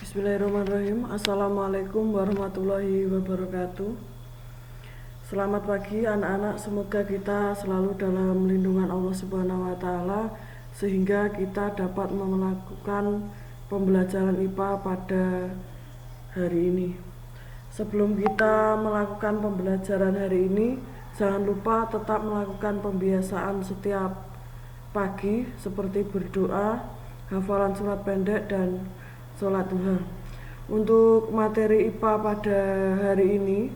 Bismillahirrahmanirrahim. Assalamualaikum warahmatullahi wabarakatuh. Selamat pagi anak-anak, semoga kita selalu dalam lindungan Allah Subhanahu wa Ta'ala sehingga kita dapat melakukan pembelajaran IPA pada hari ini. Sebelum kita melakukan pembelajaran hari ini, jangan lupa tetap melakukan pembiasaan setiap pagi seperti berdoa, hafalan surat pendek, dan sholat duha. Untuk materi IPA pada hari ini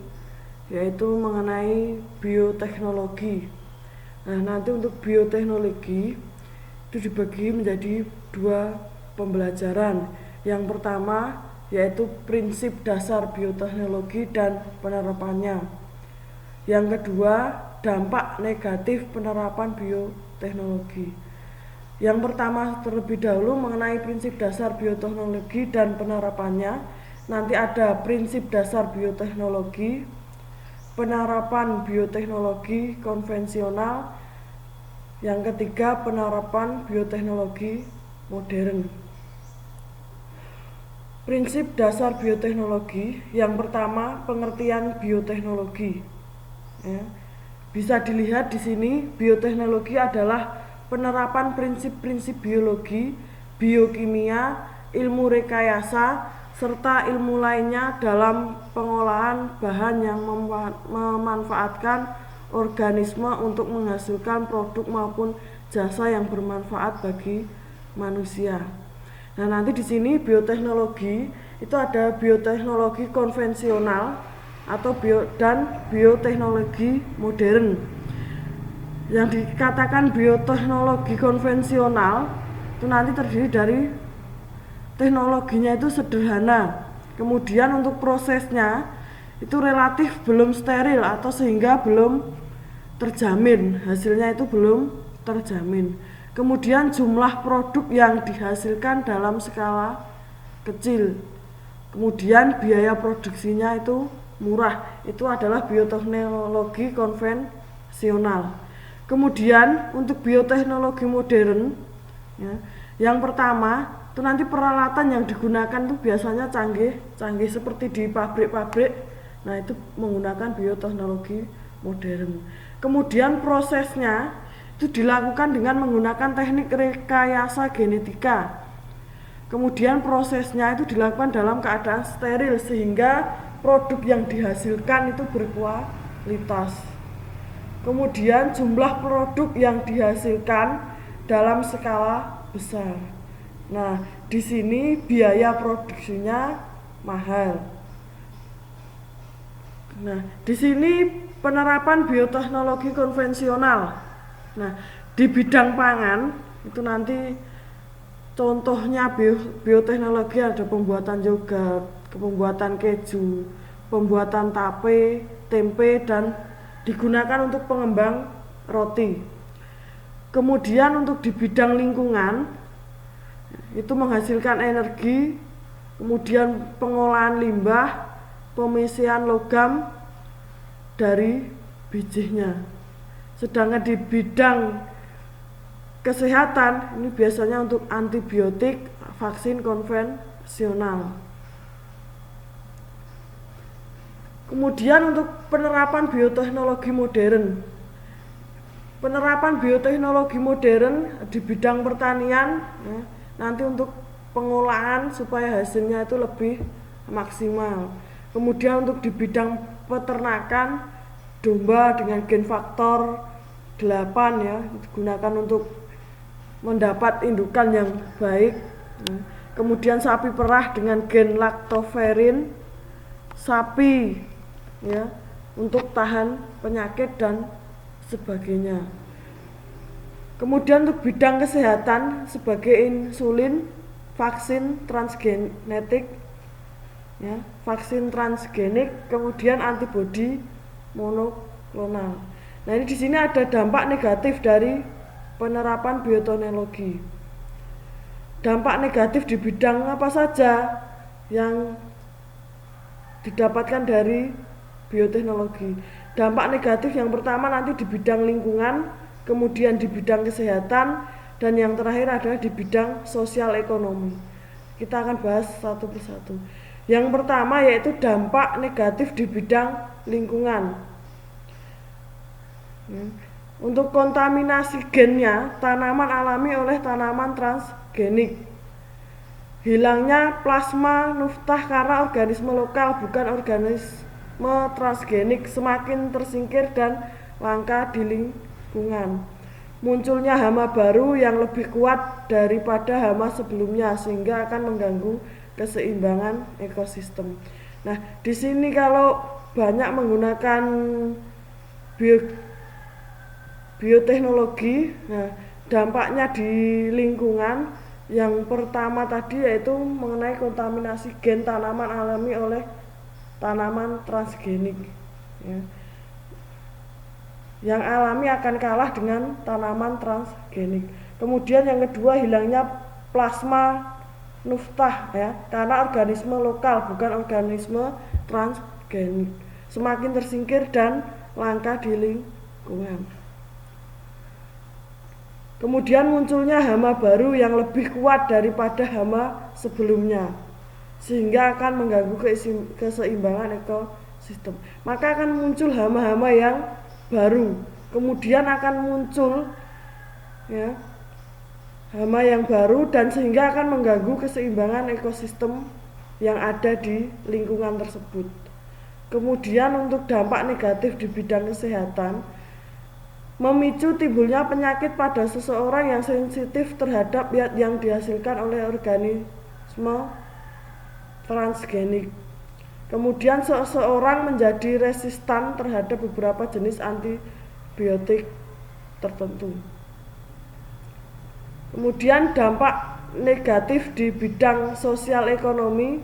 yaitu mengenai bioteknologi. Nah, nanti untuk bioteknologi itu dibagi menjadi dua pembelajaran. Yang pertama yaitu prinsip dasar bioteknologi dan penerapannya. Yang kedua, dampak negatif penerapan bioteknologi. Yang pertama terlebih dahulu mengenai prinsip dasar bioteknologi dan penerapannya. Nanti ada prinsip dasar bioteknologi, penerapan bioteknologi konvensional. Yang ketiga, penerapan bioteknologi modern. Prinsip dasar bioteknologi. Yang pertama, pengertian bioteknologi. Bisa dilihat di sini, bioteknologi adalah penerapan prinsip-prinsip biologi, biokimia, ilmu rekayasa, serta ilmu lainnya dalam pengolahan bahan yang memanfaatkan organisme untuk menghasilkan produk maupun jasa yang bermanfaat bagi manusia. Nah, nanti di sini bioteknologi itu ada bioteknologi konvensional atau bioteknologi modern. Yang dikatakan bioteknologi konvensional itu nanti terdiri dari teknologinya itu sederhana, kemudian untuk prosesnya itu relatif belum steril atau sehingga belum terjamin, hasilnya itu belum terjamin. Kemudian jumlah produk yang dihasilkan dalam skala kecil, kemudian biaya produksinya itu murah, itu adalah bioteknologi konvensional. Kemudian untuk bioteknologi modern, yang pertama itu nanti peralatan yang digunakan itu biasanya canggih seperti di pabrik-pabrik. Nah, itu menggunakan bioteknologi modern. Kemudian prosesnya itu dilakukan dengan menggunakan teknik rekayasa genetika. Kemudian prosesnya itu dilakukan dalam keadaan steril sehingga produk yang dihasilkan itu berkualitas. Kemudian jumlah produk yang dihasilkan dalam skala besar. Nah, di sini biaya produksinya mahal. Nah, di sini penerapan bioteknologi konvensional. Nah, di bidang pangan itu nanti contohnya bioteknologi ada pembuatan yogurt, pembuatan keju, pembuatan tape, tempe, dan digunakan untuk pengembang roti. Kemudian untuk di bidang lingkungan itu menghasilkan energi, kemudian pengolahan limbah, pemisian logam dari bijinya. Sedangkan di bidang kesehatan ini biasanya untuk antibiotik, vaksin konvensional. Kemudian untuk penerapan bioteknologi modern. Penerapan bioteknologi modern di bidang pertanian nanti untuk pengolahan supaya hasilnya itu lebih maksimal. Kemudian untuk di bidang peternakan, domba dengan gen faktor 8 digunakan untuk mendapat indukan yang baik. Kemudian sapi perah dengan gen lactoferrin, sapi untuk tahan penyakit dan sebagainya. Kemudian untuk bidang kesehatan sebagai insulin, vaksin transgenetik, vaksin transgenik, kemudian antibodi monoklonal. Nah, ini di sini ada dampak negatif dari penerapan bioteknologi. Dampak negatif di bidang apa saja yang didapatkan dari bioteknologi. Dampak negatif yang pertama nanti di bidang lingkungan, kemudian di bidang kesehatan, dan yang terakhir adalah di bidang sosial ekonomi. Kita akan bahas satu persatu. Yang pertama yaitu dampak negatif di bidang lingkungan. Untuk kontaminasi gennya tanaman alami oleh tanaman transgenik. Hilangnya plasma nuftah karena organisme lokal bukan organisme transgenik semakin tersingkir dan langka di lingkungan. Munculnya hama baru yang lebih kuat daripada hama sebelumnya sehingga akan mengganggu keseimbangan ekosistem. Nah, di sini kalau banyak menggunakan bioteknologi, nah dampaknya di lingkungan yang pertama tadi yaitu mengenai kontaminasi gen tanaman alami oleh tanaman transgenik. Ya. Yang alami akan kalah dengan tanaman transgenik. Kemudian yang kedua hilangnya plasma nuftah ya, karena organisme lokal bukan organisme transgenik semakin tersingkir dan langka di lingkungan. Kemudian munculnya hama baru yang lebih kuat daripada hama sebelumnya sehingga akan mengganggu keseimbangan ekosistem. Maka akan muncul hama-hama yang baru. Kemudian akan muncul ya, hama yang baru dan sehingga akan mengganggu keseimbangan ekosistem yang ada di lingkungan tersebut. Kemudian untuk dampak negatif di bidang kesehatan, memicu timbulnya penyakit pada seseorang yang sensitif terhadap yang dihasilkan oleh organisme transgenik. Kemudian seseorang menjadi resistan terhadap beberapa jenis antibiotik tertentu. Kemudian dampak negatif di bidang sosial ekonomi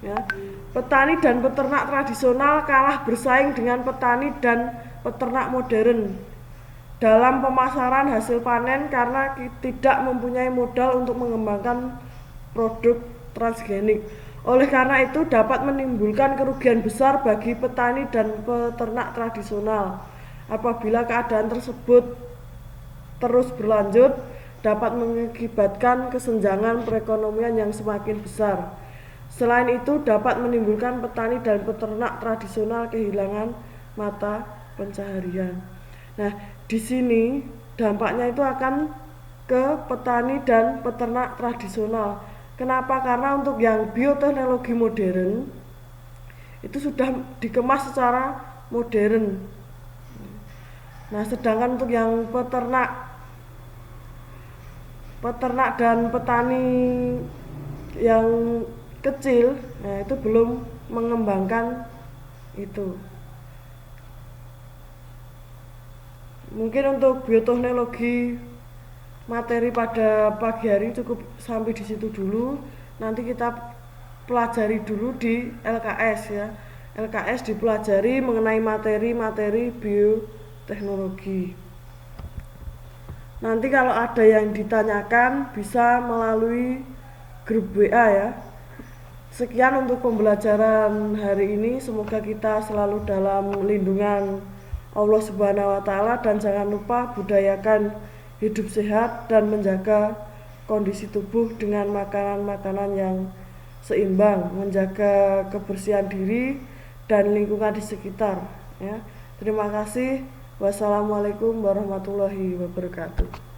ya. Petani dan peternak tradisional kalah bersaing dengan petani dan peternak modern dalam pemasaran hasil panen karena tidak mempunyai modal untuk mengembangkan produk transgenik. Oleh karena itu dapat menimbulkan kerugian besar bagi petani dan peternak tradisional. Apabila keadaan tersebut terus berlanjut, dapat mengakibatkan kesenjangan perekonomian yang semakin besar. Selain itu dapat menimbulkan petani dan peternak tradisional kehilangan mata pencaharian. Nah, di sini dampaknya itu akan ke petani dan peternak tradisional. Kenapa? Karena untuk yang bioteknologi modern itu sudah dikemas secara modern. Nah, sedangkan untuk yang peternak dan petani yang kecil, nah itu belum mengembangkan itu. Mungkin untuk bioteknologi materi pada pagi hari cukup sampai di situ dulu. Nanti kita pelajari dulu di LKS ya. LKS dipelajari mengenai materi-materi bioteknologi. Nanti kalau ada yang ditanyakan bisa melalui grup WA ya. Sekian untuk pembelajaran hari ini. Semoga kita selalu dalam lindungan Allah Subhanahu wa Ta'ala, dan jangan lupa budayakan hidup sehat dan menjaga kondisi tubuh dengan makanan-makanan yang seimbang, menjaga kebersihan diri dan lingkungan di sekitar ya. Terima kasih. Wassalamualaikum warahmatullahi wabarakatuh.